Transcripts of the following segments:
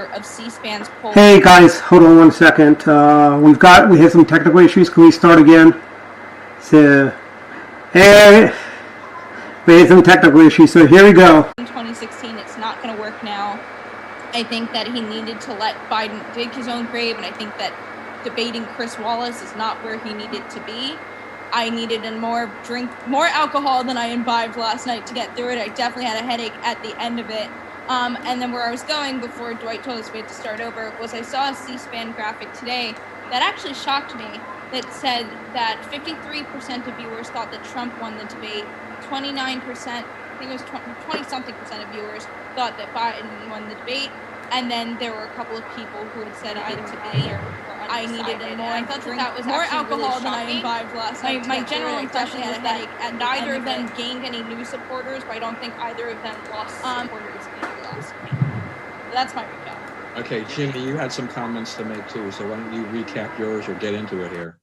Of C-SPAN's poll. Hey guys, hold on one second. We had some technical issues. Can we start again? So, hey, we had some technical issues. So here we go. In 2016, it's not going to work now. I think that he needed to let Biden dig his own grave, and I think that debating Chris Wallace is not where he needed to be. I needed more alcohol than I imbibed last night to get through it. I definitely had a headache at the end of it. And then where I was going before Dwight told us we had to start over was I saw a C-SPAN graphic today that actually shocked me that said that 53% of viewers thought that Trump won the debate, 29%, I think it was 20-something% of viewers thought that Biden won the debate, and then there were a couple of people who had said either to me or I needed more. I thought that was more alcohol than I imbibed last night. My general impression is that neither of them gained any new supporters, but I don't think either of them lost supporters either last night. So that's my recap. Okay, Jimmy, you had some comments to make too, so why don't you recap yours or get into it here?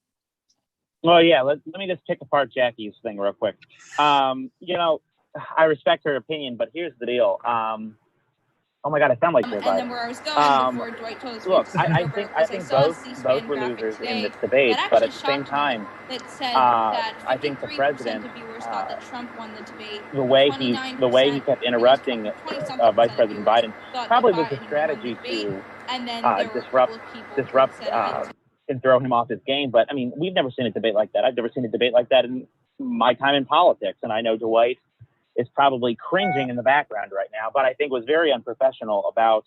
Well, yeah, let me just pick apart Jackie's thing real quick. I respect her opinion, but here's the deal. Oh my God, I sound like Joe Biden. And then where I was going before Dwight told us. Look, I think both were losers in this debate, but at the same time, I think the president, the way he kept interrupting Vice President Biden, probably was a strategy to disrupt and throw him off his game. But I mean, we've never seen a debate like that. I've never seen a debate like that in my time in politics, and I know Dwight is probably cringing in the background right now, but I think was very unprofessional about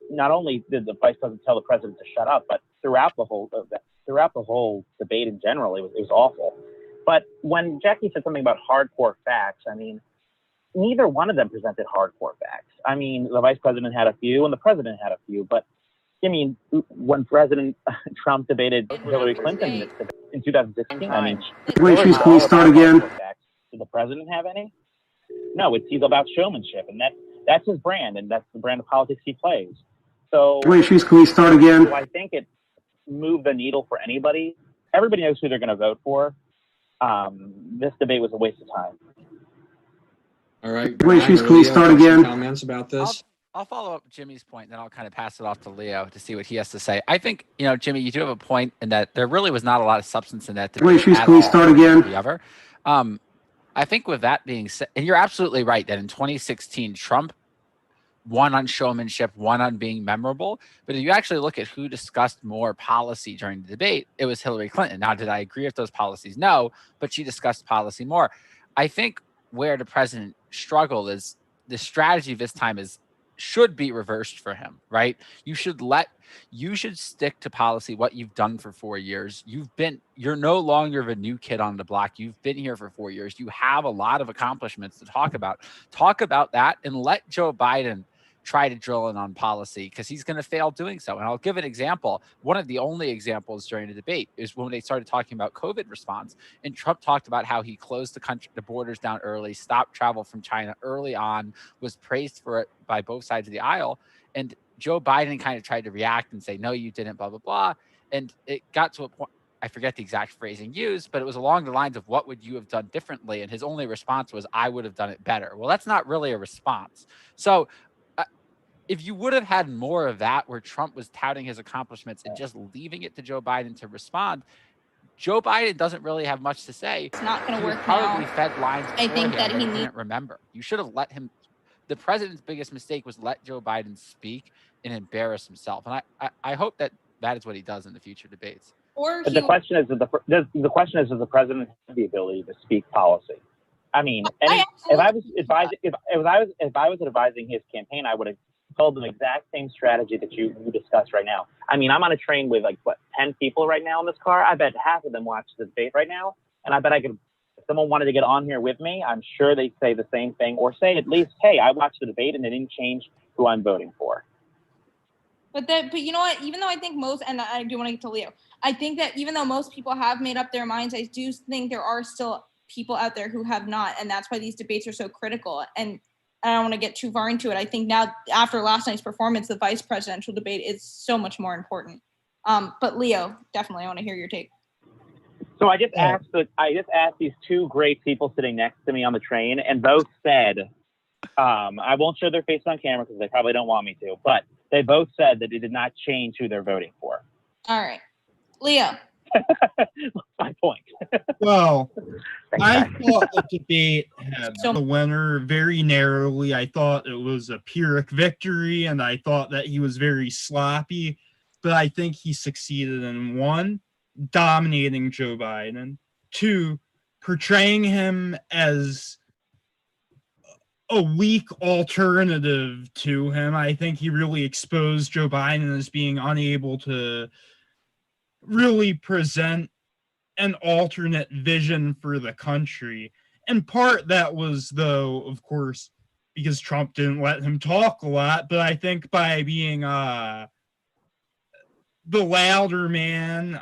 not only did the vice president tell the president to shut up, but throughout the whole debate in general, it was awful. But when Jackie said something about hardcore facts, I mean, neither one of them presented hardcore facts. I mean, the vice president had a few and the president had a few, but I mean, when President Trump debated Hillary Clinton in 2016, I mean, Can we start again? Did the president have any? No, he's about showmanship, and that's his brand, and that's the brand of politics he plays. So, Can we start again? Do I think it moved the needle for anybody? Everybody knows who they're going to vote for. This debate was a waste of time. All right. Can we start again? Comments about this? I'll follow up Jimmy's point, then I'll kind of pass it off to Leo to see what he has to say. I think, Jimmy, you do have a point in that there really was not a lot of substance in that debate. Can we start again? I think with that being said, and you're absolutely right that in 2016, Trump won on showmanship, won on being memorable. But if you actually look at who discussed more policy during the debate, it was Hillary Clinton. Now, did I agree with those policies? No, but she discussed policy more. I think where the president struggled is the strategy this time should be reversed for him, right? You should stick to policy, what you've done for 4 years. You're no longer the new kid on the block. You've been here for 4 years. You have a lot of accomplishments to talk about. Talk about that and let Joe Biden try to drill in on policy because he's going to fail doing so. And I'll give an example. One of the only examples during the debate is when they started talking about COVID response. And Trump talked about how he closed the borders down early, stopped travel from China early on, was praised for it by both sides of the aisle. And Joe Biden kind of tried to react and say, no, you didn't, blah, blah, blah. And it got to a point, I forget the exact phrasing used, but it was along the lines of what would you have done differently? And his only response was, I would have done it better. Well, that's not really a response. So if you would have had more of that where Trump was touting his accomplishments and just leaving it to Joe Biden to respond, Joe Biden doesn't really have much to say. It's not going to work probably now. Fed lines. I think that he didn't remember. You should have let him. The president's biggest mistake was let Joe Biden speak and embarrass himself. And I hope that is what he does in the future debates. But the question is, does the president have the ability to speak policy? I mean, if I was advising his campaign, I would have told them the exact same strategy that you discussed right now. I mean, I'm on a train with 10 people right now in this car. I bet half of them watch the debate right now, and I bet I could. If someone wanted to get on here with me, I'm sure they'd say the same thing, or say at least, "Hey, I watched the debate and it didn't change who I'm voting for." But you know what? Even though I think most, and I do want to get to Leo, I think that even though most people have made up their minds, I do think there are still people out there who have not, and that's why these debates are so critical. And I don't want to get too far into it. I think now, after last night's performance, the vice presidential debate is so much more important. But Leo, definitely, I want to hear your take. So I just asked these two great people sitting next to me on the train, and both said, I won't show their face on camera because they probably don't want me to, but they both said that it did not change who they're voting for. All right. Leo. My point. Well, I thought the debate had the winner very narrowly. I thought it was a Pyrrhic victory, and I thought that he was very sloppy, but I think he succeeded in 1, dominating Joe Biden, 2, portraying him as a weak alternative to him. I think he really exposed Joe Biden as being unable to really present an alternate vision for the country. In part, that was, though, of course, because Trump didn't let him talk a lot, but I think by being the louder man,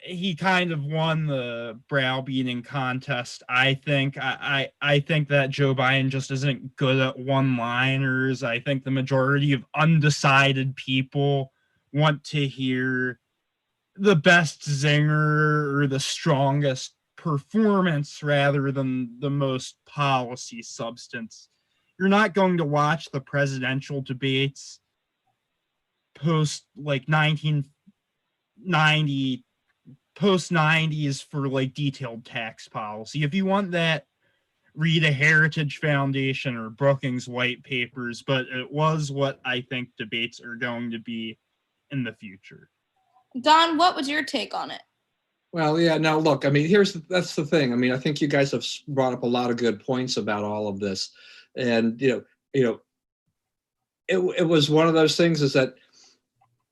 he kind of won the browbeating contest. I think that Joe Biden just isn't good at one-liners. I think the majority of undecided people want to hear the best zinger or the strongest performance rather than the most policy substance. You're not going to watch the presidential debates post like 1990, post 90s for like detailed tax policy. If you want that, read a Heritage Foundation or Brookings white papers, but it was what I think debates are going to be in the future. Don, what was your take on it? Well, yeah, now look, I mean, that's the thing. I mean, I think you guys have brought up a lot of good points about all of this. And, it was one of those things is that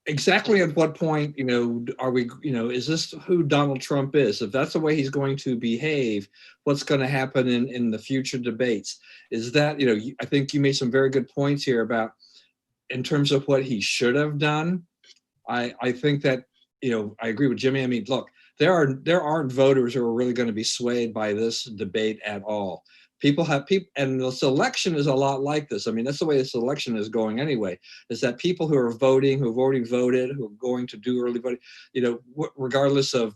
exactly at what point, are we, is this who Donald Trump is? If that's the way he's going to behave, what's going to happen in the future debates? Is that, I think you made some very good points here about in terms of what he should have done. I think that, I agree with Jimmy. I mean, look, there aren't voters who are really going to be swayed by this debate at all. And this election is a lot like this. I mean, that's the way this election is going anyway, is that people who are voting, who've already voted, who are going to do early voting, regardless of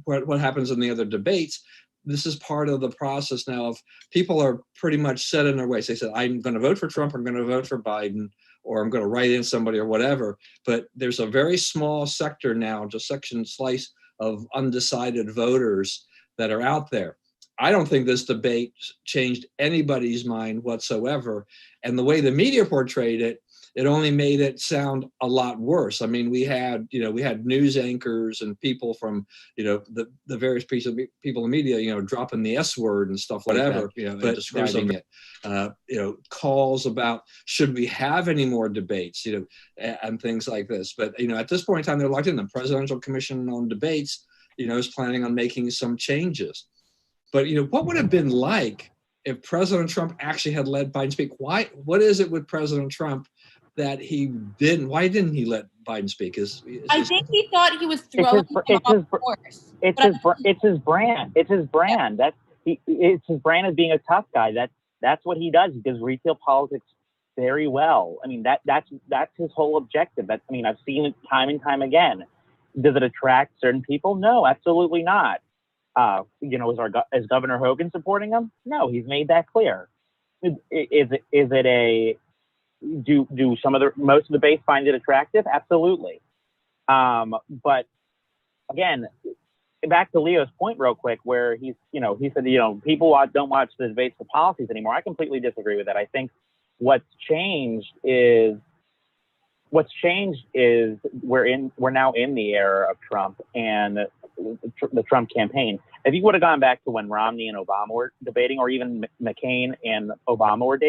what happens in the other debates, this is part of the process now of people are pretty much set in their ways. They said, I'm going to vote for Trump, I'm going to vote for Biden, or I'm going to write in somebody or whatever. But there's a very small sector now, just section slice of undecided voters that are out there. I don't think this debate changed anybody's mind whatsoever. And the way the media portrayed it, it only made it sound a lot worse. I mean, we had news anchors and people from, the various people in media, dropping the S word and stuff, whatever, but describing it, calls about should we have any more debates, and things like this. But, at this point in time, they're locked in. The Presidential Commission on Debates, is planning on making some changes. But, what would it have been like if President Trump actually had let Biden speak? What is it with President Trump that he didn't? Why didn't he let Biden speak? I think he thought he was throwing him off course. It's his brand. It's his brand. It's his brand as being a tough guy. That's what he does. He does retail politics very well. I mean, that's his whole objective. I've seen it time and time again. Does it attract certain people? No, absolutely not. Is Governor Hogan supporting him? No, he's made that clear. Do most of the base find it attractive? Absolutely. But again, back to Leo's point real quick, where he said, people don't watch the debates for policies anymore. I completely disagree with that. I think what's changed is we're now in the era of Trump and the Trump campaign. If you would have gone back to when Romney and Obama were debating, or even McCain and Obama were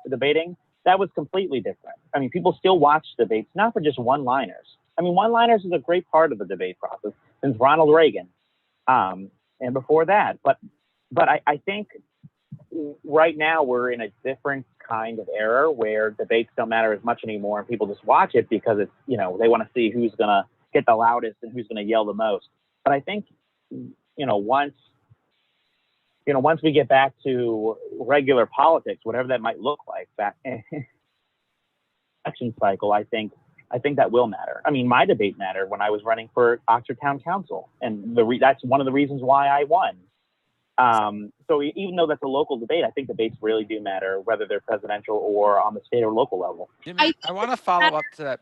debating, that was completely different. I mean, people still watch debates, not for just one-liners. I mean, one-liners is a great part of the debate process since Ronald Reagan, and before that. But I think right now we're in a different kind of era where debates don't matter as much anymore, and people just watch it because it's, they want to see who's going to get the loudest and who's going to yell the most. But I think, once we get back to regular politics, whatever that might look like, back election cycle, I think that will matter. I mean, my debate mattered when I was running for Oxford Town Council, and that's one of the reasons why I won. So even though that's a local debate, I think debates really do matter, whether they're presidential or on the state or local level. Jimmy, I want to follow up to that.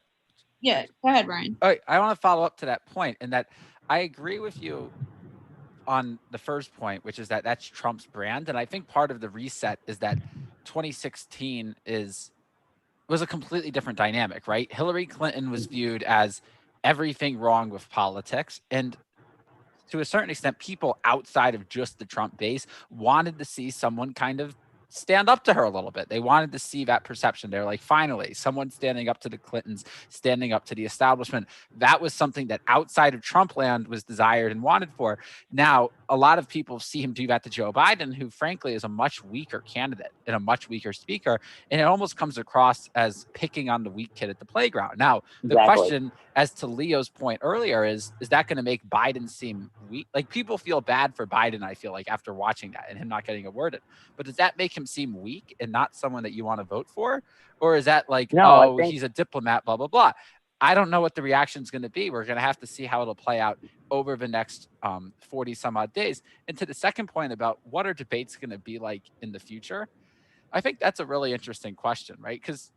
Yeah, go ahead, Ryan. All right, I want to follow up to that point, and that I agree with you on the first point, which is that that's Trump's brand. And I think part of the reset is that 2016 was a completely different dynamic, right? Hillary Clinton was viewed as everything wrong with politics. And to a certain extent, people outside of just the Trump base wanted to see someone kind of stand up to her a little bit. They wanted to see that perception. They're like, finally, someone standing up to the Clintons, standing up to the establishment. That was something that outside of Trump land was desired and wanted for. Now, a lot of people see him do that to Joe Biden, who frankly is a much weaker candidate and a much weaker speaker. And it almost comes across as picking on the weak kid at the playground. Now, the question as to Leo's point earlier is that going to make Biden seem weak? Like, people feel bad for Biden, I feel like, after watching that and him not getting a word in. But does that make him seem weak and not someone that you want to vote for? Or is that like, no, he's a diplomat, blah, blah, blah? I don't know what the reaction is going to be. We're going to have to see how it'll play out over the next 40 some odd days. And to the second point about what are debates going to be like in the future, I think that's a really interesting question, right? Because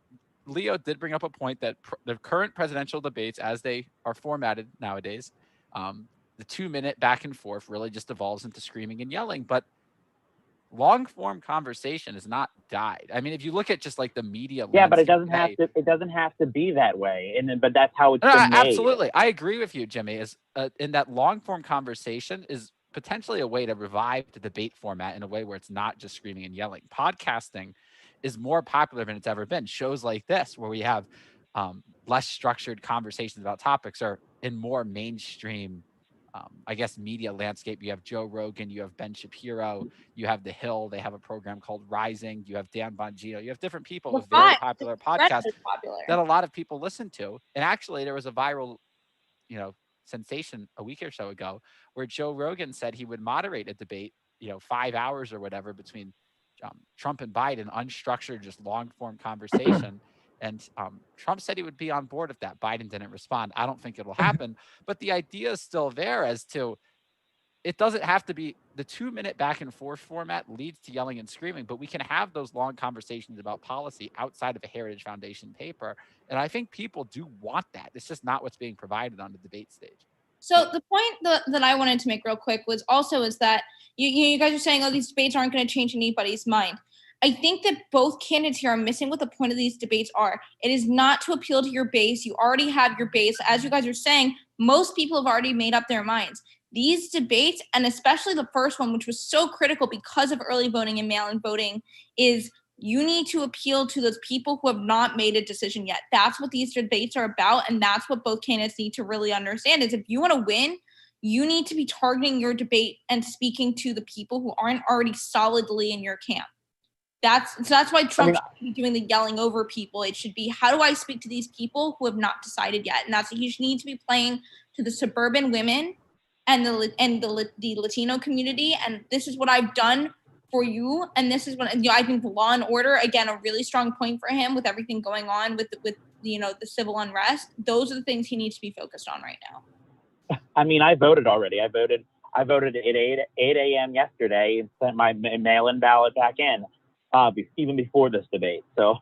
Leo did bring up a point that the current presidential debates, as they are formatted nowadays, the 2-minute back and forth really just evolves into screaming and yelling. But long form conversation has not died. I mean, if you look at just like the media, but it doesn't have to. It doesn't have to be that way. But that's how it's been made. Absolutely, I agree with you, Jimmy. Is in that long form conversation is potentially a way to revive the debate format in a way where it's not just screaming and yelling. Podcasting is more popular than it's ever been. Shows like this, where we have less structured conversations about topics, are in more mainstream. I guess media landscape. You have Joe Rogan, you have Ben Shapiro, you have The Hill. They have a program called Rising. You have Dan Bongino. You have different people with very popular podcasts that a lot of people listen to. And actually, there was a viral, sensation a week or so ago where Joe Rogan said he would moderate a debate, 5 hours or whatever between Trump and Biden, unstructured, just long form conversation. And Trump said he would be on board with that. Biden didn't respond. I don't think it'll happen. But the idea is still there as to it doesn't have to be the 2-minute back and forth format leads to yelling and screaming, but we can have those long conversations about policy outside of a Heritage Foundation paper. And I think people do want that. It's just not what's being provided on the debate stage. So the point that I wanted to make real quick was that you guys are saying, oh, these debates aren't going to change anybody's mind. I think that both candidates here are missing what the point of these debates are. It is not to appeal to your base. You already have your base. As you guys are saying, most people have already made up their minds. These debates, and especially the first one, which was so critical because of early voting and mail-in voting, is you need to appeal to those people who have not made a decision yet. That's what these debates are about, and that's what both candidates need to really understand is if you want to win, you need to be targeting your debate and speaking to the people who aren't already solidly in your camp. That's why Trump should be doing the yelling over people. It should be, how do I speak to these people who have not decided yet? And that's what you need to be playing to the suburban women and the Latino community. And this is what I've done for you. And this is what I think the Law and Order, again, a really strong point for him with everything going on with the civil unrest. Those are the things he needs to be focused on right now. I mean, I voted already. I voted at 8 a.m. yesterday and sent my mail-in ballot back in. Even before this debate. So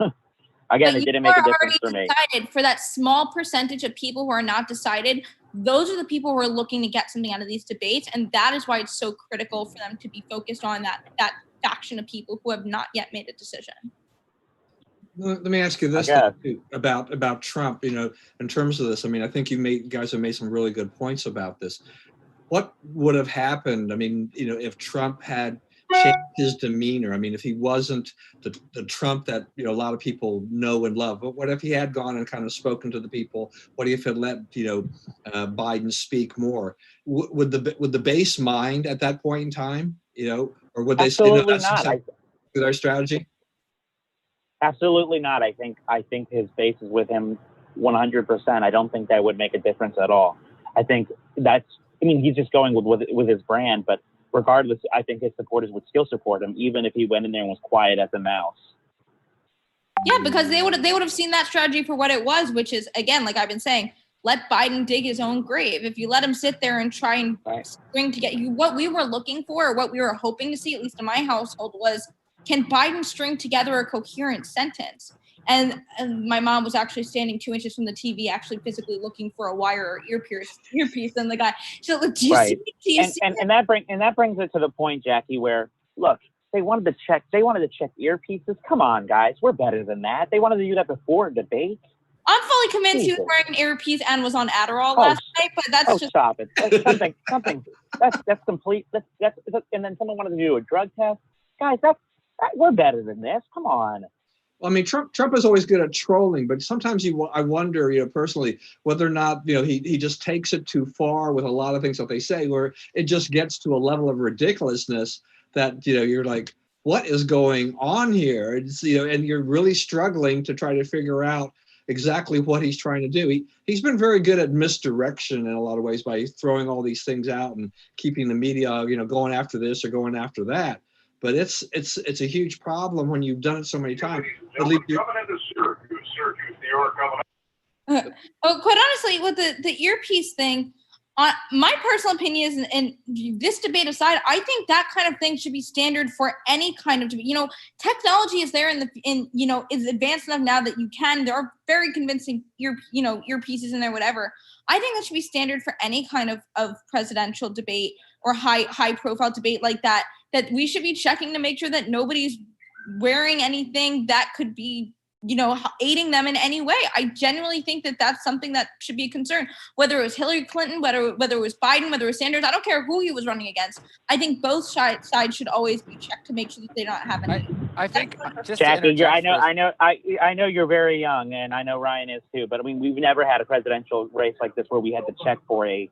again, it didn't make a difference for me. For that small percentage of people who are not decided, those are the people who are looking to get something out of these debates. And that is why it's so critical for them to be focused on that faction of people who have not yet made a decision. Let me ask you this about Trump, in terms of this. I mean, I think you guys have made some really good points about this. What would have happened? I mean, if Trump had changed his demeanor. I mean, if he wasn't the Trump that a lot of people know and love, but what if he had gone and kind of spoken to the people? What if he had let Biden speak more? Would the base mind at that point in time? Or would they say no, that's not our strategy? Absolutely not. I think his base is with him 100%. I don't think that would make a difference at all. I think he's just going with his brand, but regardless, I think his supporters would still support him, even if he went in there and was quiet as a mouse. Yeah, because they would have seen that strategy for what it was, which is, again, like I've been saying, let Biden dig his own grave. If you let him sit there and try and string together, what we were looking for, or what we were hoping to see, at least in my household, was, can Biden string together a coherent sentence? And my mom was actually standing 2 inches from the TV, actually physically looking for a wire or earpiece, and the guy. So do you see? And that brings it to the point, Jackie, where look, they wanted to check earpieces. Come on, guys, we're better than that. They wanted to do that before debate. I'm fully convinced he was wearing an earpiece and was on Adderall last night, but that's just stop it. That's something. That's complete. That's and then someone wanted to do a drug test. Guys, we're better than this. Come on. Well, I mean, Trump is always good at trolling, but sometimes I wonder, personally, whether or not, he just takes it too far with a lot of things that they say, where it just gets to a level of ridiculousness that, you're like, what is going on here? It's, and you're really struggling to try to figure out exactly what he's trying to do. He's been very good at misdirection in a lot of ways by throwing all these things out and keeping the media, going after this or going after that. But it's a huge problem when you've done it so many times. Coming into Syracuse, New York, coming. Well, quite honestly, with the earpiece thing, my personal opinion is, and this debate aside, I think that kind of thing should be standard for any kind of debate. Technology is there is advanced enough now that there are very convincing earpieces in there, whatever. I think that should be standard for any kind of presidential debate or high profile debate like that we should be checking to make sure that nobody's wearing anything that could be, aiding them in any way. I genuinely think that that's something that should be a concern, whether it was Hillary Clinton, whether it was Biden, whether it was Sanders. I don't care who he was running against. I think both sides should always be checked to make sure that they don't have any. I think, just Jackie, I know you're very young, and I know Ryan is too, but I mean, we've never had a presidential race like this where we had to check for a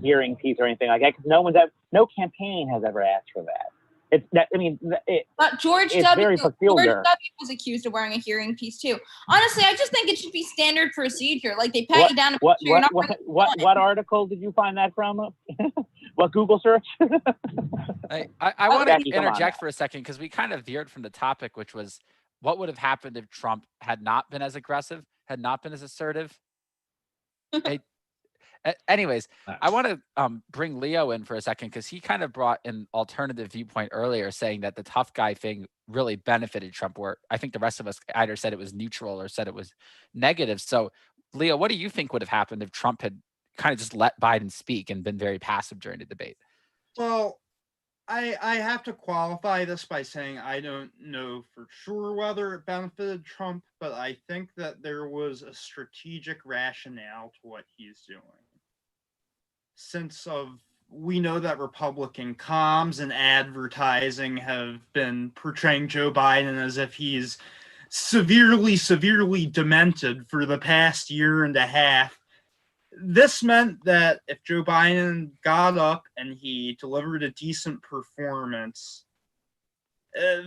hearing piece or anything like that, because no campaign has ever asked for that. But George W. was accused of wearing a hearing piece too. Honestly, I just think it should be standard procedure. Like, they pat you down. What article did you find that from? What Google search? I want to interject for a second, because we kind of veered from the topic, which was what would have happened if Trump had not been as aggressive, had not been as assertive. Anyways, I want to bring Leo in for a second, because he kind of brought an alternative viewpoint earlier, saying that the tough guy thing really benefited Trump, where I think the rest of us either said it was neutral or said it was negative. So, Leo, what do you think would have happened if Trump had kind of just let Biden speak and been very passive during the debate? Well, I have to qualify this by saying I don't know for sure whether it benefited Trump, but I think that there was a strategic rationale to what he's doing. Since we know that Republican comms and advertising have been portraying Joe Biden as if he's severely demented for the past year and a half. This meant that if Joe Biden got up and he delivered a decent performance,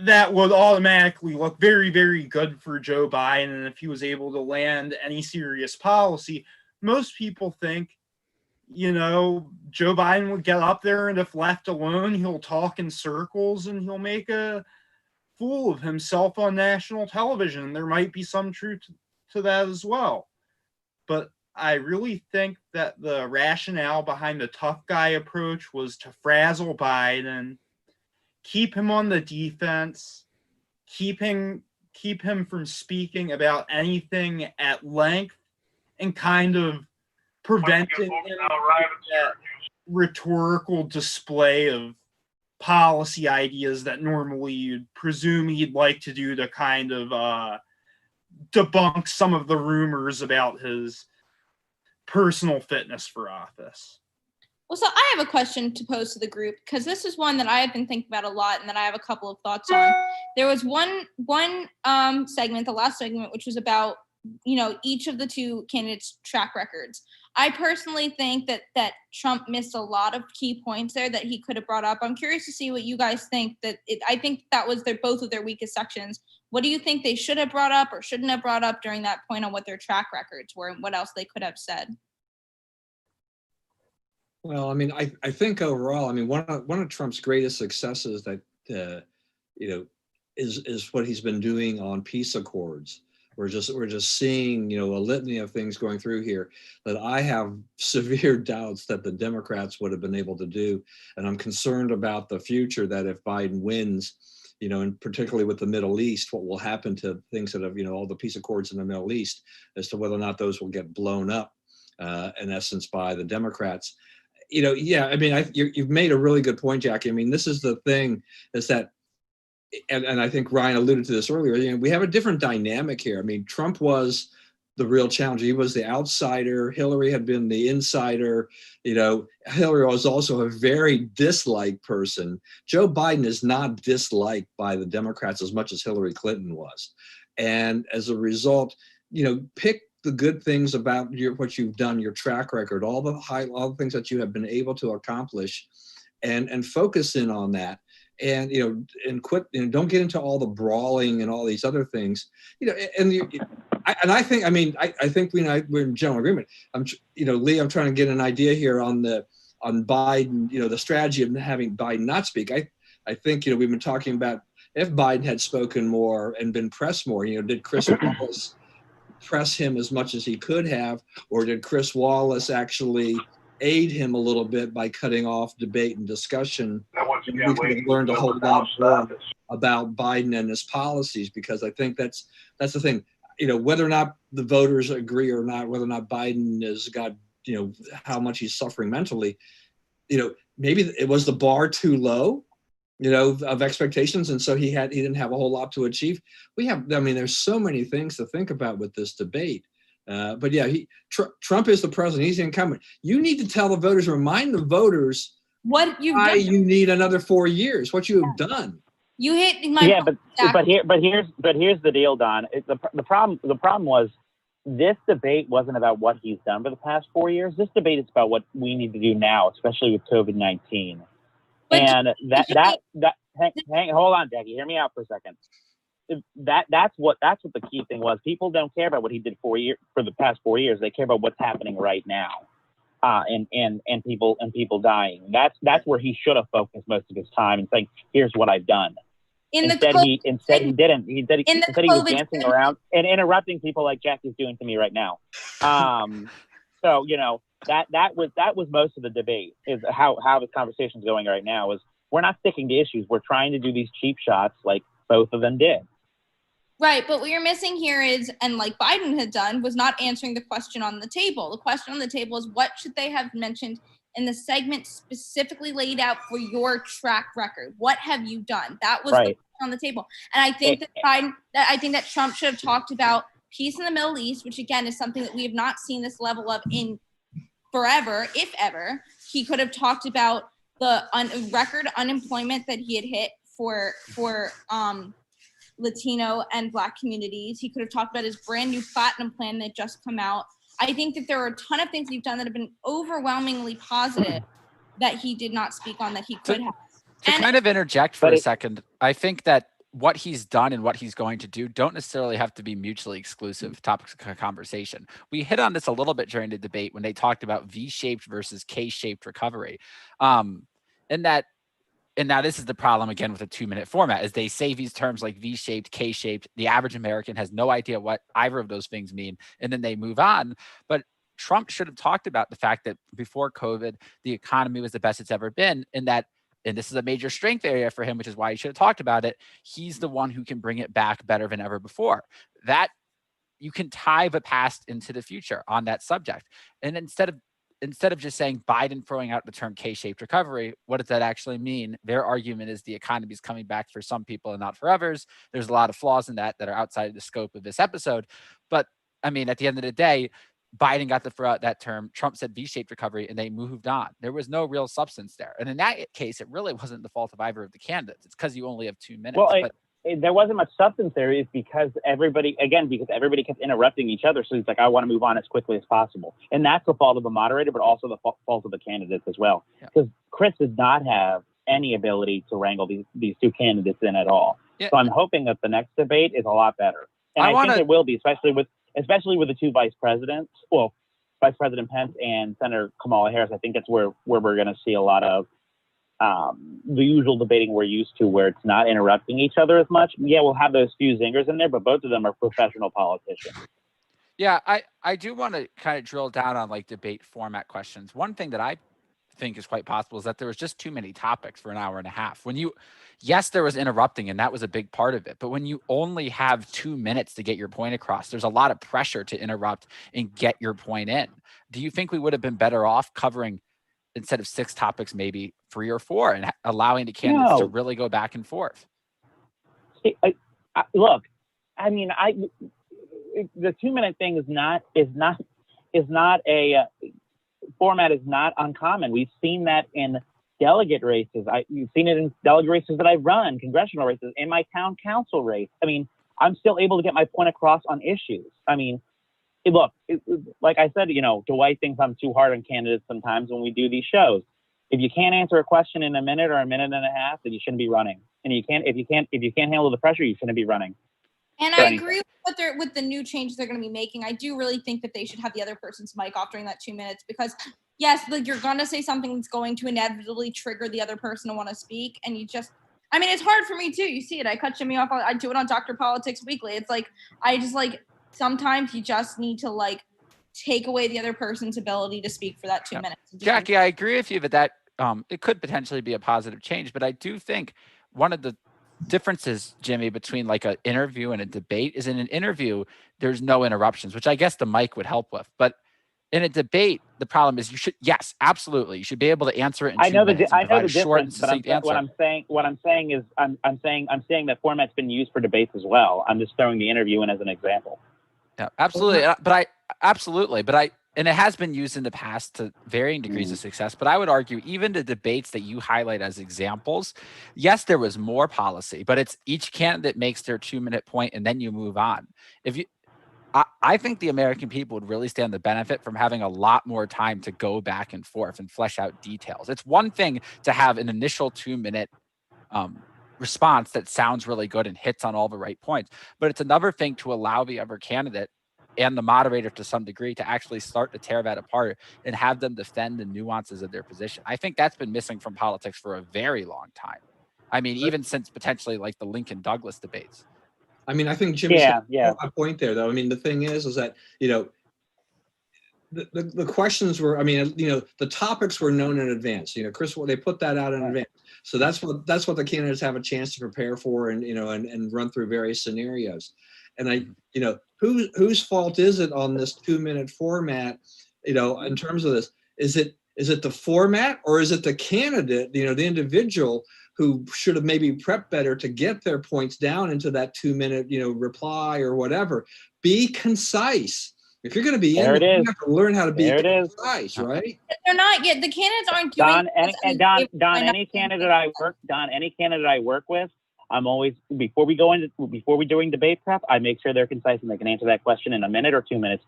that would automatically look very, very good for Joe Biden. And if he was able to land any serious policy, most people think, Joe Biden would get up there, and if left alone, he'll talk in circles and he'll make a fool of himself on national television. There might be some truth to that as well. But I really think that the rationale behind the tough guy approach was to frazzle Biden, keep him on the defense, keep him from speaking about anything at length, and kind of preventing that rhetorical display of policy ideas that normally you'd presume he'd like to do to kind of debunk some of the rumors about his personal fitness for office. Well, so I have a question to pose to the group, because this is one that I have been thinking about a lot and that I have a couple of thoughts on. There was one segment, the last segment, which was about, each of the two candidates' track records. I personally think that Trump missed a lot of key points there that he could have brought up. I'm curious to see what you guys think. I think that was both of their weakest sections. What do you think they should have brought up or shouldn't have brought up during that point on what their track records were and what else they could have said? Well, I mean, I think overall, I mean, one of Trump's greatest successes that is what he's been doing on peace accords. we're just seeing, a litany of things going through here that I have severe doubts that the Democrats would have been able to do. And I'm concerned about the future, that if Biden wins, and particularly with the Middle East, what will happen to things that have, all the peace accords in the Middle East, as to whether or not those will get blown up, in essence, by the Democrats. Yeah, I mean, you've made a really good point, Jackie. I mean, this is the thing, is that, and I think Ryan alluded to this earlier, we have a different dynamic here. I mean, Trump was the real challenger. He was the outsider. Hillary had been the insider. Hillary was also a very disliked person. Joe Biden is not disliked by the Democrats as much as Hillary Clinton was. And as a result, pick the good things about what you've done, your track record, all the things that you have been able to accomplish, and focus in on that. And and quit. Don't get into all the brawling and all these other things. I think we're in general agreement. Lee, I'm trying to get an idea here on Biden. The strategy of having Biden not speak. I think we've been talking about, if Biden had spoken more and been pressed more. Did Chris Wallace press him as much as he could have, or did Chris Wallace actually aid him a little bit by cutting off debate and discussion? We could have learned a whole lot more about Biden and his policies, because I think that's the thing. Whether or not the voters agree or not, whether or not Biden has got, how much he's suffering mentally, maybe it was the bar too low, of expectations, and so he didn't have a whole lot to achieve. There's so many things to think about with this debate. But yeah, Trump is the president. He's the incumbent. You need to tell the voters, remind the voters what why you need another 4 years, what you have done. You hit my but here's the deal, Don. The problem was, this debate wasn't about what he's done for the past 4 years. This debate is about what we need to do now, especially with COVID-19. And hold on, Jackie, hear me out for a second. That's what the key thing was. People don't care about what he did for the past 4 years. They care about what's happening right now, and people dying. That's where he should have focused most of his time and saying, "Here's what I've done." Instead he didn't. He was dancing around and interrupting people like Jackie's doing to me right now. So that was most of the debate, is how this conversation is going right now. Is we're not sticking to issues. We're trying to do these cheap shots like both of them did. Right, but what you're missing here is, and like Biden had done, was not answering the question on the table. The question on the table is, what should they have mentioned in the segment specifically laid out for your track record? What have you done? That was right. The question on the table. And I think that Trump should have talked about peace in the Middle East, which again is something that we have not seen this level of in forever, if ever. He could have talked about the record unemployment that he had hit for Latino and Black communities. He could have talked about his brand new platinum plan that just come out. I think that there are a ton of things he's done that have been overwhelmingly positive that he did not speak on, that he could have. To kind of interject for a second, I think that what he's done and what he's going to do don't necessarily have to be mutually exclusive topics of conversation. We hit on this a little bit during the debate when they talked about V-shaped versus K-shaped recovery. And now this is the problem again with a 2-minute format, is they say these terms like V-shaped, K-shaped. The average American has no idea what either of those things mean, and then they move on. But Trump should have talked about the fact that before COVID, the economy was the best it's ever been, and this is a major strength area for him, which is why he should have talked about it. He's the one who can bring it back better than ever before. That you can tie the past into the future on that subject. And instead of just saying Biden throwing out the term K-shaped recovery, what does that actually mean? Their argument is the economy is coming back for some people and not for others. There's a lot of flaws in that are outside of the scope of this episode. But I mean, at the end of the day, Biden got to throw out that term. Trump said V-shaped recovery, and they moved on. There was no real substance there. And in that case, it really wasn't the fault of either of the candidates. It's because you only have 2 minutes. Well, there wasn't much substance there, is because everybody kept interrupting each other. So he's like, I want to move on as quickly as possible. And that's the fault of the moderator, but also the fault of the candidates as well. Because Chris did not have any ability to wrangle these two candidates in at all. Yeah. So I'm hoping that the next debate is a lot better. And I think it will be, especially with the two vice presidents. Well, Vice President Pence and Senator Kamala Harris. I think that's where we're going to see a lot of the usual debating we're used to, where it's not interrupting each other as much. Yeah, we'll have those few zingers in there, but both of them are professional politicians. Yeah, I do want to kind of drill down on like debate format questions. One thing that I think is quite possible is that there was just too many topics for an hour and a half. Yes, there was interrupting, and that was a big part of it. But when you only have 2 minutes to get your point across, there's a lot of pressure to interrupt and get your point in. Do you think we would have been better off covering, instead of 6 topics, maybe 3 or 4, and allowing the candidates to really go back and forth? Look, I mean, the 2-minute thing is not a format is not uncommon. We've seen that in delegate races. You've seen it in delegate races that I run, congressional races, in my town council race. I mean, I'm still able to get my point across on issues. I mean, like I said, Dwight thinks I'm too hard on candidates sometimes when we do these shows. If you can't answer a question in a minute or a minute and a half, then you shouldn't be running. And if you can't handle the pressure, you shouldn't be running. And I agree with the new changes they're going to be making. I do really think that they should have the other person's mic off during that 2 minutes, because yes, like, you're going to say something that's going to inevitably trigger the other person to want to speak. And it's hard for me too. You see it. I cut Jimmy off. I do it on Dr. Politics Weekly. It's like, sometimes you just need to take away the other person's ability to speak for that 2 minutes. Jackie, I agree with you that it could potentially be a positive change, but I do think one of the differences, Jimmy, between like an interview and a debate is, in an interview, there's no interruptions, which I guess the mic would help with. But in a debate, the problem is yes, absolutely, you should be able to answer it in 2 minutes. I know the difference, but what I'm saying is I'm saying that format's been used for debates as well. I'm just throwing the interview in as an example. Yeah, absolutely. And it has been used in the past to varying degrees of success. But I would argue even the debates that you highlight as examples, yes, there was more policy, but it's each candidate makes their 2-minute point and then you move on. I think the American people would really stand the benefit from having a lot more time to go back and forth and flesh out details. It's one thing to have an initial 2-minute response that sounds really good and hits on all the right points, but it's another thing to allow the other candidate and the moderator to some degree to actually start to tear that apart and have them defend the nuances of their position. I think that's been missing from politics for a very long time. I mean, even since potentially like the Lincoln Douglas debates. I mean, I think Jimmy's got a point there, though. I mean, the thing is that, the questions were, the topics were known in advance. Chris, they put that out in advance. So that's what the candidates have a chance to prepare for and run through various scenarios. And whose fault is it on this 2-minute format, in terms of this? Is it the format, or is it the candidate, the individual who should have maybe prepped better to get their points down into that 2-minute, reply or whatever? Be concise. If you're going to be you have to learn how to be concise, right? They're not yet. The candidates aren't doing Don, any candidate I work with, I'm always, before we're doing debate prep, I make sure they're concise and they can answer that question in a minute or 2 minutes.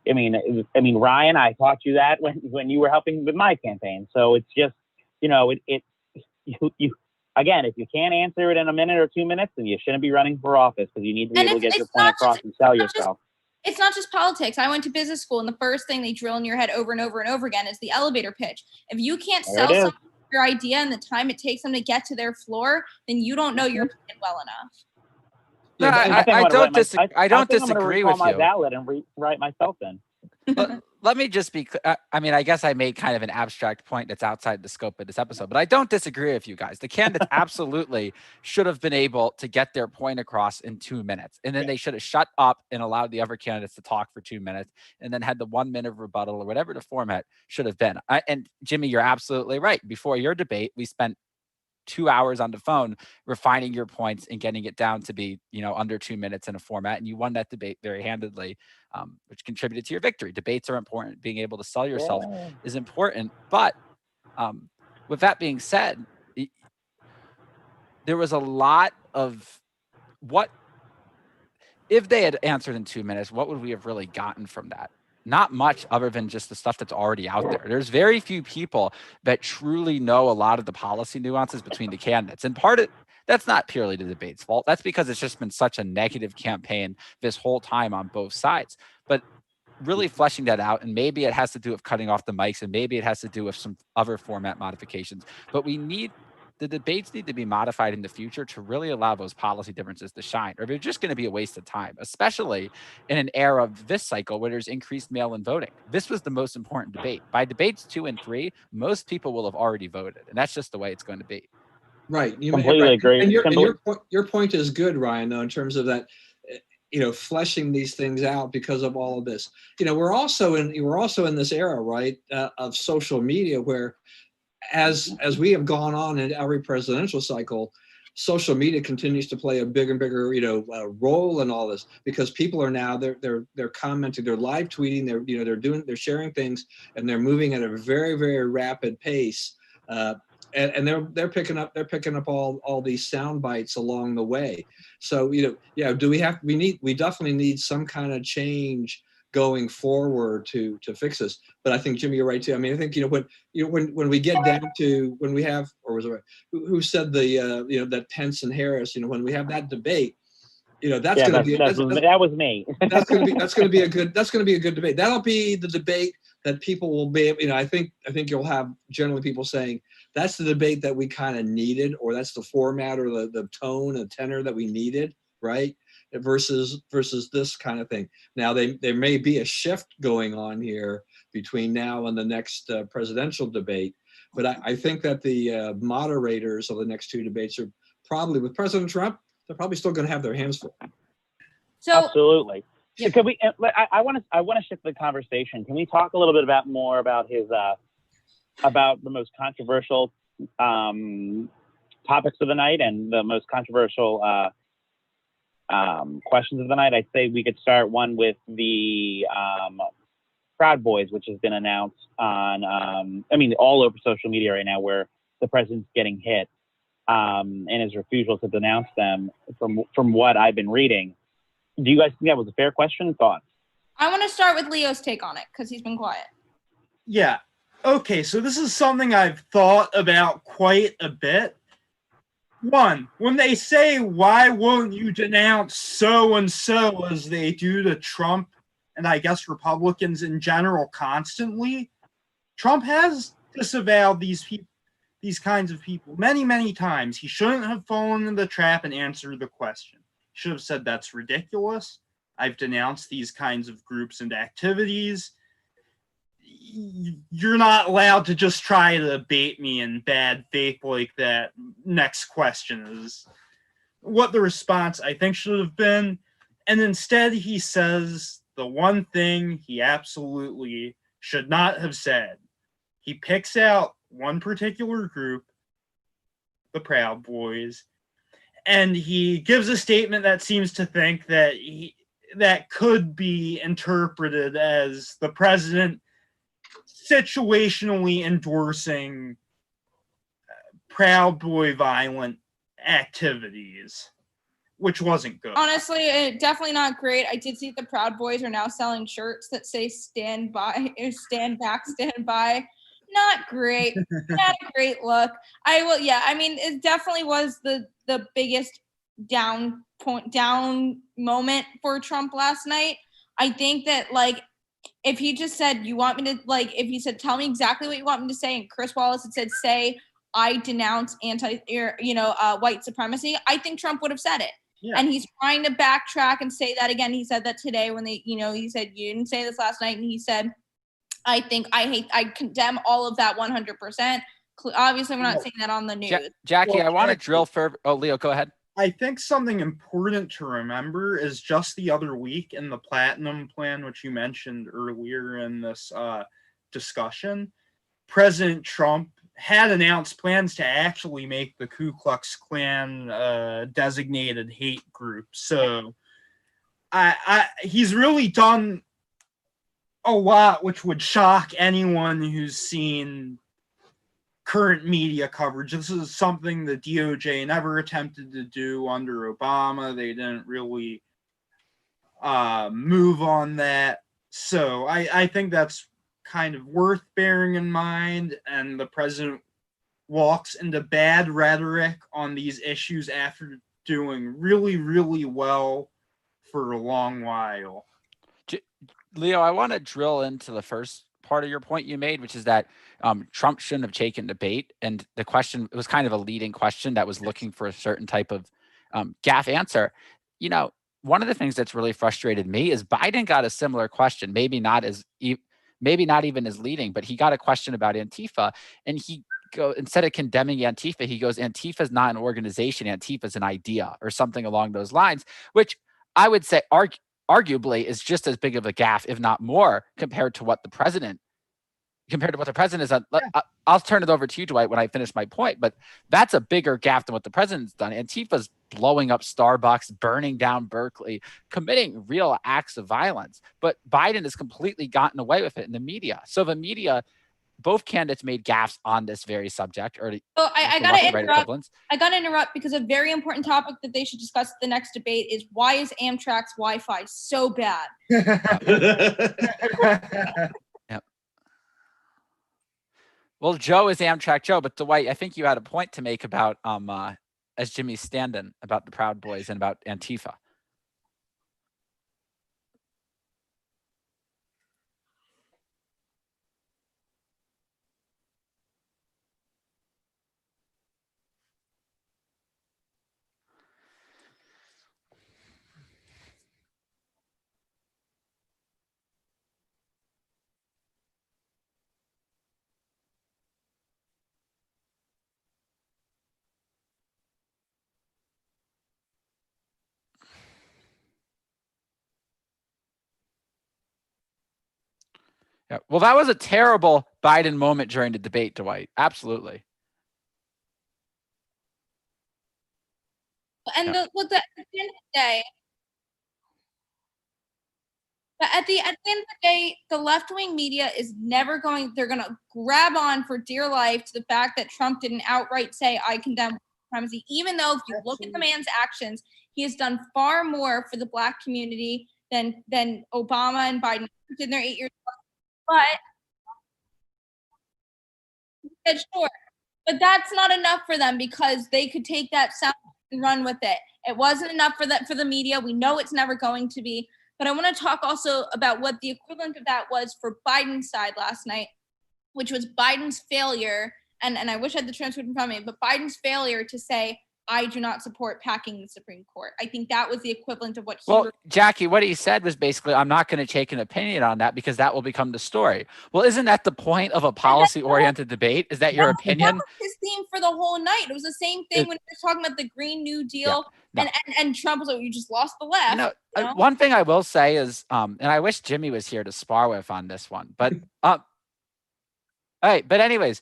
I mean, Ryan, I taught you that when you were helping with my campaign. So it's just, again, if you can't answer it in a minute or 2 minutes, then you shouldn't be running for office, because you need to be able to get your point across and sell yourself. It's not just politics. I went to business school, and the first thing they drill in your head over and over and over again is the elevator pitch. If you can't sell someone your idea in the time it takes them to get to their floor, then you don't know your plan well enough. I don't disagree with you. My ballot and rewrite myself in. Let me just be I guess I made kind of an abstract point that's outside the scope of this episode, but I don't disagree with you guys. The candidates absolutely should have been able to get their point across in 2 minutes, and then they should have shut up and allowed the other candidates to talk for 2 minutes, and then had the 1 minute rebuttal or whatever the format should have been. And Jimmy, you're absolutely right. Before your debate, we spent 2 hours on the phone refining your points and getting it down to be, under 2 minutes in a format. And you won that debate very handedly, which contributed to your victory. Debates are important. Being able to sell yourself is important. But with that being said, there was a lot of if they had answered in 2 minutes, what would we have really gotten from that? Not much, other than just the stuff that's already out there. There's very few people that truly know a lot of the policy nuances between the candidates. And that's not purely the debate's fault. That's because it's just been such a negative campaign this whole time on both sides. But really fleshing that out, and maybe it has to do with cutting off the mics, and maybe it has to do with some other format modifications. But the debates need to be modified in the future to really allow those policy differences to shine, or they're just going to be a waste of time, especially in an era of this cycle where there's increased mail-in voting. This was the most important debate. By debates 2 and 3, most people will have already voted, and that's just the way it's going to be. Right. You completely agree. And your point is good, Ryan, though, in terms of that, fleshing these things out because of all of this. We're also in this era, right, of social media where as we have gone on in every presidential cycle, social media continues to play a bigger and bigger, role in all this, because people are now they're commenting, they're live tweeting, they're sharing things, and they're moving at a very, very rapid pace. And they're picking up all these sound bites along the way. So we definitely need some kind of change going forward to fix this. But I think, Jimmy, you're right too. I mean, I think when we get down to when we have, or was it who said that Pence and Harris, when we have that debate, that was me. that's going to be a good debate. That'll be the debate that people will be. I think you'll have generally people saying that's the debate that we kind of needed, or that's the format or the tone and tenor that we needed, right? Versus this kind of thing. Now there may be a shift going on here between now and the next presidential debate, but I think that the moderators of the next 2 debates are probably, with President Trump, they're probably still going to have their hands full. So absolutely. Yeah. Could we? I want to shift the conversation. Can we talk a little bit more about his about the most controversial topics of the night and the most controversial questions of the night? I'd say we could start one with the Proud Boys, which has been announced on, all over social media right now, where the president's getting hit, and his refusal to denounce them. From what I've been reading, do you guys think that was a fair question? Thoughts? I want to start with Leo's take on it because he's been quiet. Yeah. Okay, so this is something I've thought about quite a bit. One, when they say, why won't you denounce so-and-so as they do to Trump and I guess Republicans in general constantly, Trump has disavowed these kinds of people many, many times. He shouldn't have fallen into the trap and answered the question. He should have said, that's ridiculous. I've denounced these kinds of groups and activities. You're not allowed to just try to bait me in bad faith like that. Next question is what the response I think should have been. And instead he says the one thing he absolutely should not have said. He picks out one particular group, the Proud Boys, and he gives a statement that seems to think that that could be interpreted as the president situationally endorsing Proud Boy violent activities, which wasn't good. Honestly, definitely not great. I did see the Proud Boys are now selling shirts that say stand by, stand back, stand by. Not great. Not a great look. It definitely was the biggest down moment for Trump last night. I think that, if he just said, if he said, tell me exactly what you want me to say, and Chris Wallace had said, say, I denounce white supremacy, I think Trump would have said it. Yeah. And he's trying to backtrack and say that again. He said that today when he said, you didn't say this last night. And he said, I condemn all of that 100%. Obviously, we're not saying that on the news. Jackie, I want to drill further. Oh, Leo, go ahead. I think something important to remember is just the other week in the Platinum Plan, which you mentioned earlier in this discussion, President Trump had announced plans to actually make the Ku Klux Klan designated hate group. So he's really done a lot, which would shock anyone who's seen current media coverage. This is something the DOJ never attempted to do under Obama. They didn't really move on that. So I think that's kind of worth bearing in mind. And the president walks into bad rhetoric on these issues after doing really, really well for a long while. Leo, I want to drill into the first part of your point you made, which is that Trump shouldn't have taken debate. And the question, it was kind of a leading question that was looking for a certain type of gaffe answer. You know, one of the things that's really frustrated me is Biden got a similar question, maybe not even as leading, but he got a question about Antifa, and instead of condemning Antifa, he goes, Antifa is not an organization, Antifa is an idea, or something along those lines, which I would say arguably is just as big of a gaffe, if not more, compared to what the president is. I'll turn it over to you, Dwight, when I finish my point, but that's a bigger gaffe than what the president's done. Antifa's blowing up Starbucks, burning down Berkeley, committing real acts of violence, but Biden has completely gotten away with it in the media. So the media, both candidates made gaffes on this very subject. I got to interrupt. I got to interrupt because a very important topic that they should discuss at the next debate is why is Amtrak's Wi-Fi so bad? Yep. Well, Joe is Amtrak Joe, but Dwight, I think you had a point to make about as Jimmy's stand-in about the Proud Boys and about Antifa. Yeah. Well, that was a terrible Biden moment during the debate, Dwight. Absolutely. And at the end of the day, at the end of the day, the left-wing media is never going, they're going to grab on for dear life to the fact that Trump didn't outright say, I condemn supremacy, even though if you look at the man's actions, he has done far more for the Black community than Obama and Biden did in their 8 years. But sure, but that's not enough for them because they could take that sound and run with it. It wasn't enough for the media. We know it's never going to be. But I want to talk also about what the equivalent of that was for Biden's side last night, which was Biden's failure. And I wish I had the transcript in front of me, but Biden's failure to say, I do not support packing the Supreme Court. I think that was the equivalent of what Jackie, what he said was basically, I'm not going to take an opinion on that because that will become the story. Well, isn't that the point of a policy-oriented debate? Is that your opinion? That was his theme for the whole night. It was the same thing when he was talking about the Green New Deal. Yeah, no. and Trump was like, you just lost the left. You know? One thing I will say is, and I wish Jimmy was here to spar with on this one, but all right. But anyways,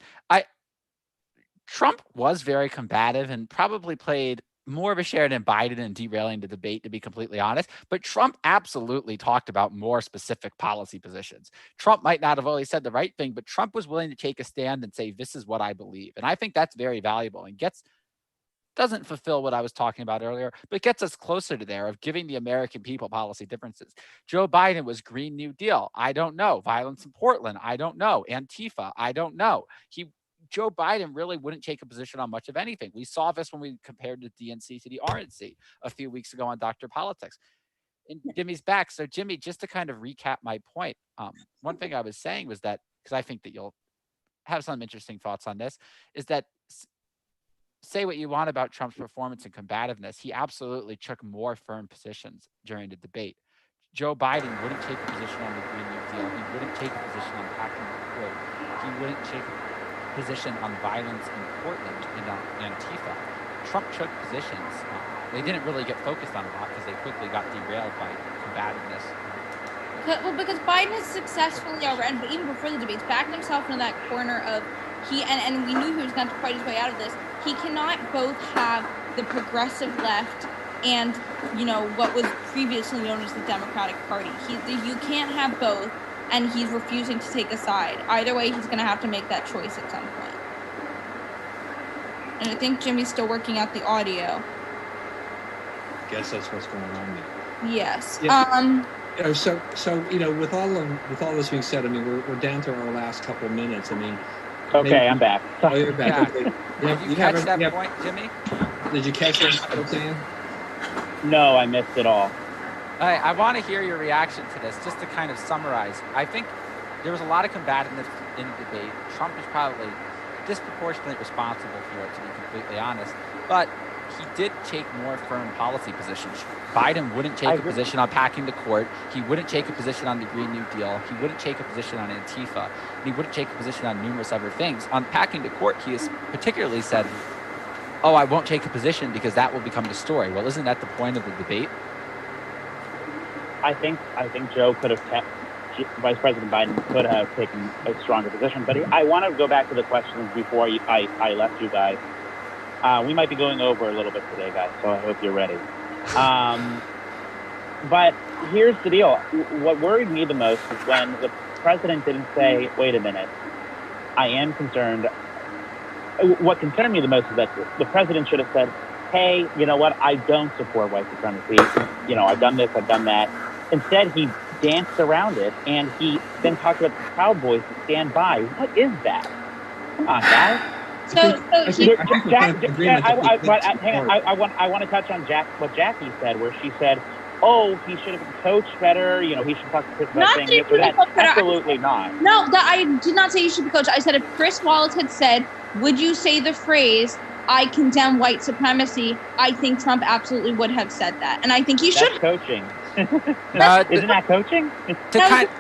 Trump was very combative and probably played more of a share than Biden in derailing the debate, to be completely honest. But Trump absolutely talked about more specific policy positions. Trump might not have always said the right thing, but Trump was willing to take a stand and say, this is what I believe. And I think that's very valuable and doesn't fulfill what I was talking about earlier, but gets us closer to there of giving the American people policy differences. Joe Biden was Green New Deal. I don't know. Violence in Portland. I don't know. Antifa. I don't know. Joe Biden really wouldn't take a position on much of anything. We saw this when we compared the DNC to the RNC a few weeks ago on Dr. Politics. And Jimmy's back. So Jimmy, just to kind of recap my point, one thing I was saying was that, because I think that you'll have some interesting thoughts on this, is that say what you want about Trump's performance and combativeness, he absolutely took more firm positions during the debate. Joe Biden wouldn't take a position on the Green New Deal. He wouldn't take a position on packing the court. He wouldn't take position on violence in Portland and on Antifa. Trump took positions. They didn't really get focused on a lot because they quickly got derailed by combativeness. Well, because Biden has successfully already, but even before the debates, backed himself into that corner of and we knew he was not to fight his way out of this. He cannot both have the progressive left and, what was previously known as the Democratic Party. You can't have both. And he's refusing to take a side. Either way, he's going to have to make that choice at some point. And I think Jimmy's still working out the audio. Guess that's what's going on there. Yes. Yeah. So with all this being said, I mean, we're down to our last couple of minutes. I mean. Okay, I'm back. Oh, you're back. Yeah. Okay. Did you catch that point, Jimmy? Did you catch what I was saying? No, I missed it all. I want to hear your reaction to this, just to kind of summarize. I think there was a lot of combativeness in the debate. Trump is probably disproportionately responsible for it, to be completely honest. But he did take more firm policy positions. Biden wouldn't take a position on packing the court. He wouldn't take a position on the Green New Deal. He wouldn't take a position on Antifa. And he wouldn't take a position on numerous other things. On packing the court, he has particularly said, oh, I won't take a position because that will become the story. Well, isn't that the point of the debate? I think Joe could have Vice President Biden could have taken a stronger position. But I want to go back to the questions before I left you guys. We might be going over a little bit today, guys, so I hope you're ready. But here's the deal. What worried me the most is when the president didn't say, wait a minute, I am concerned. What concerned me the most is that the president should have said, hey, you know what, I don't support white supremacy. You know, I've done this, I've done that. Instead, he danced around it, and he then talked about the Proud Boys to stand by. What is that? Come on, guys. I want to touch on what Jackie said, where she said, "Oh, he should have been coached better. You know, he should talk to Chris about saying this or that." Absolutely not. No, I did not say he should be coached. I said if Chris Wallace had said, "Would you say the phrase I condemn white supremacy?" I think Trump absolutely would have said that, and I think he should. That's coaching. No, isn't that coaching?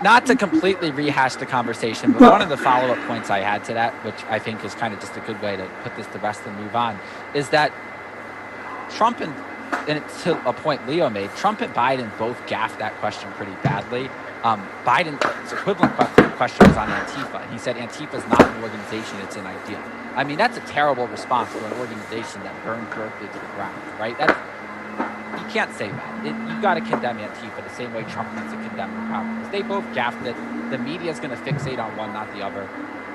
Not to completely rehash the conversation, but one of the follow-up points I had to that, which I think is kind of just a good way to put this to rest and move on, is that Trump and to a point Leo made, Trump and Biden both gaffed that question pretty badly. Biden's equivalent question was on Antifa. He said Antifa is not an organization, it's an ideal. I mean, that's a terrible response to an organization that burned Berkeley to the ground, right? You can't say that. You've got to condemn Antifa the same way Trump needs to condemn the Proud Boys. They both gaffed it. The media is going to fixate on one, not the other.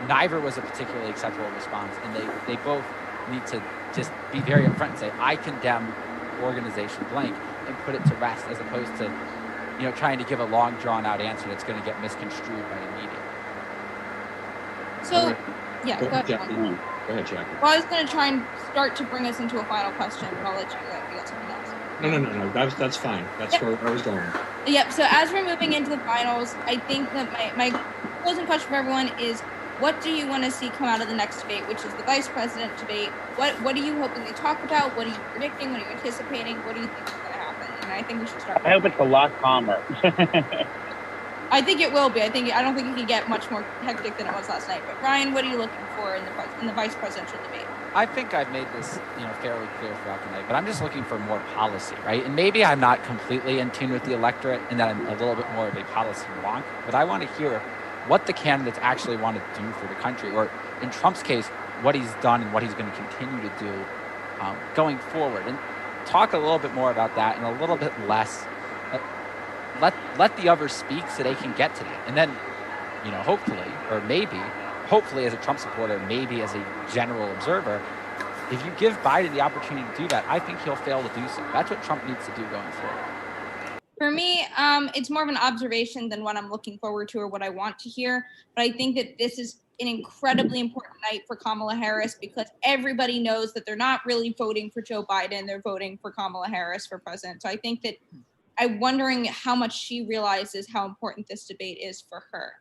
Neither was a particularly acceptable response, and they both need to just be very upfront and say, I condemn organization blank, and put it to rest, as opposed to, you know, trying to give a long, drawn-out answer that's going to get misconstrued by the media. So, yeah, go ahead, Jackie. Go ahead, Jackie. Well, I was going to try and start to bring us into a final question, but I'll let you go if you got something else. No. That's fine. That's where I was going. Yep. So as we're moving into the finals, I think that my closing question for everyone is, what do you want to see come out of the next debate, which is the vice president debate? What are you hoping they talk about? What are you predicting? What are you anticipating? What do you think is going to happen? And I think we should start. I hope it's a lot calmer. I think it will be. I don't think it can get much more hectic than it was last night. But Ryan, what are you looking for in the vice presidential debate? I think I've made this, fairly clear throughout the night, but I'm just looking for more policy, right? And maybe I'm not completely in tune with the electorate and that I'm a little bit more of a policy wonk, but I want to hear what the candidates actually want to do for the country, or in Trump's case, what he's done and what he's going to continue to do going forward. And talk a little bit more about that and a little bit less. Let the others speak so they can get to that. And then, hopefully as a Trump supporter, maybe as a general observer, if you give Biden the opportunity to do that, I think he'll fail to do so. That's what Trump needs to do going forward. For me, it's more of an observation than what I'm looking forward to or what I want to hear. But I think that this is an incredibly important night for Kamala Harris, because everybody knows that they're not really voting for Joe Biden. They're voting for Kamala Harris for president. So I think that I'm wondering how much she realizes how important this debate is for her.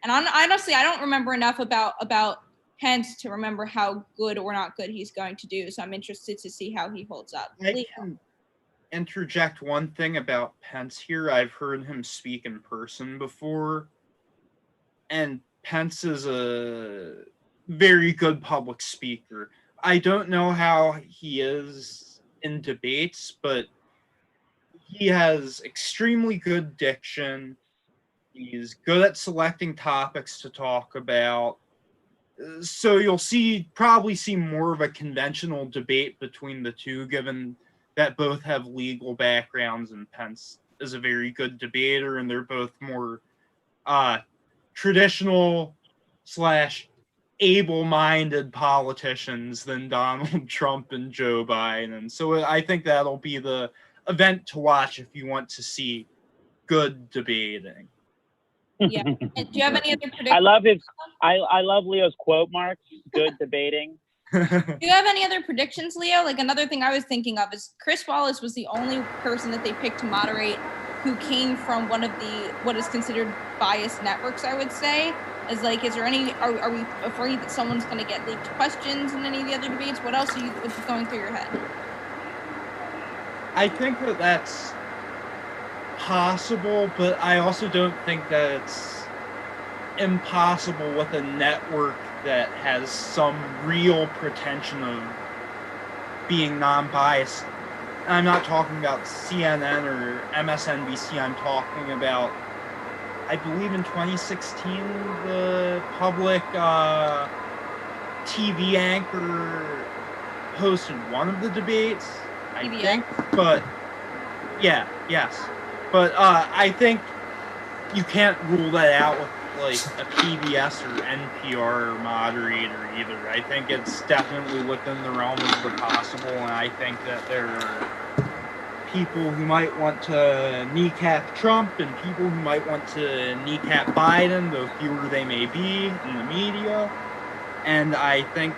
And honestly, I don't remember enough about Pence to remember how good or not good he's going to do. So I'm interested to see how he holds up. I can interject one thing about Pence here. I've heard him speak in person before, and Pence is a very good public speaker. I don't know how he is in debates, but he has extremely good diction. He's good at selecting topics to talk about. So you'll probably see more of a conventional debate between the two, given that both have legal backgrounds, and Pence is a very good debater, and they're both more traditional / able-minded politicians than Donald Trump and Joe Biden. So I think that'll be the event to watch if you want to see good debating. Yeah. And do you have any other predictions? I love Leo's quote marks. Good debating. Do you have any other predictions, Leo? Like, another thing I was thinking of is Chris Wallace was the only person that they picked to moderate who came from one of what is considered biased networks, I would say. Is like, is there any, are we afraid that someone's going to get leaked questions in any of the other debates? What else what's going through your head? I think that that's possible, but I also don't think that it's impossible with a network that has some real pretension of being non-biased. I'm not talking about CNN or MSNBC, I'm talking about, I believe in 2016, the public TV anchor hosted one of the debates, I think, but yeah, yes. But I think you can't rule that out with like a PBS or NPR moderator either. I think it's definitely within the realm of the possible, and I think that there are people who might want to kneecap Trump and people who might want to kneecap Biden, though fewer they may be in the media. And I think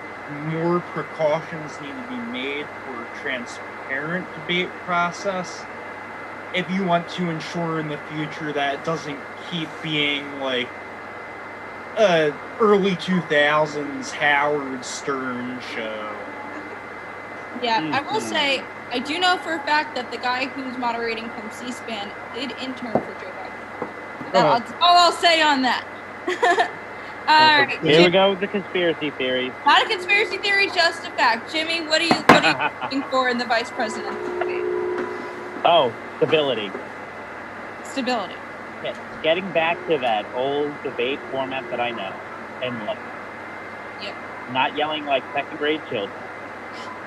more precautions need to be made for a transparent debate process if you want to ensure in the future that it doesn't keep being like early 2000s Howard Stern show. Yeah, I will say, I do know for a fact that the guy who's moderating from C-SPAN did intern for Joe Biden. That's all I'll say on that. All right, here we go with the conspiracy theories. Not a conspiracy theory, just a fact. Jimmy, what are you looking for in the vice president debate? Oh, stability. Stability. Okay. Getting back to that old debate format that I know and love. Yep. Not yelling like second grade children.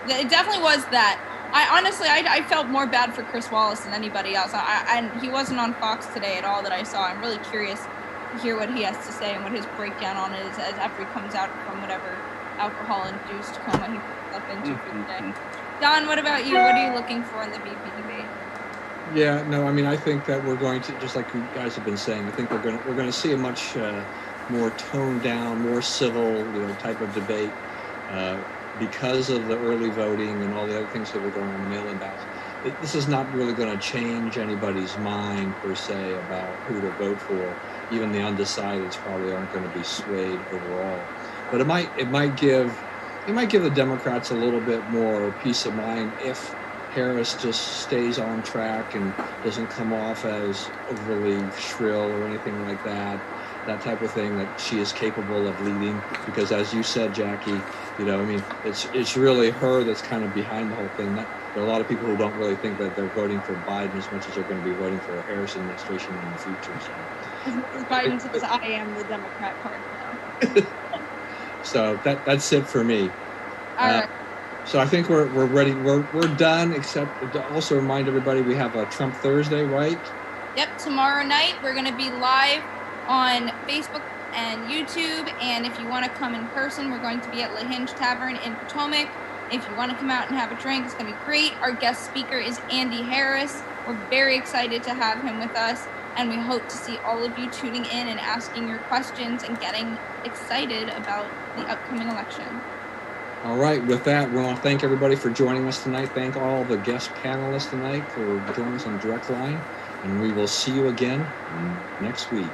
It definitely was that. I felt more bad for Chris Wallace than anybody else. And he wasn't on Fox today at all that I saw. I'm really curious to hear what he has to say and what his breakdown on it is after he comes out from whatever alcohol-induced coma he put up into for the day. Don, what about you? What are you looking for in the VP debate? Yeah, no, I mean, I think that we're going to, just like you guys have been saying, I think we're going to see a much more toned down, more civil, type of debate because of the early voting and all the other things that were going on in the mail-in ballots. This is not really going to change anybody's mind per se about who to vote for. Even the undecideds probably aren't going to be swayed overall. But it might give the Democrats a little bit more peace of mind if Harris just stays on track and doesn't come off as overly shrill or anything like that type of thing, that she is capable of leading. Because as you said, Jackie, it's really her that's kind of behind the whole thing. There are a lot of people who don't really think that they're voting for Biden as much as they're going to be voting for a Harris administration in the future. So. Biden says, I am the Democrat Party now. So that's it for me. All right. So I think we're ready. We're done, except to also remind everybody we have a Trump Thursday, right? Yep, tomorrow night we're going to be live on Facebook and YouTube, and if you want to come in person, we're going to be at La Hinge Tavern in Potomac. If you want to come out and have a drink, it's going to be great. Our guest speaker is Andy Harris. We're very excited to have him with us, and we hope to see all of you tuning in and asking your questions and getting excited about the upcoming election. All right, with that, we want to thank everybody for joining us tonight. Thank all the guest panelists tonight for joining us on Direct Line, and we will see you again next week.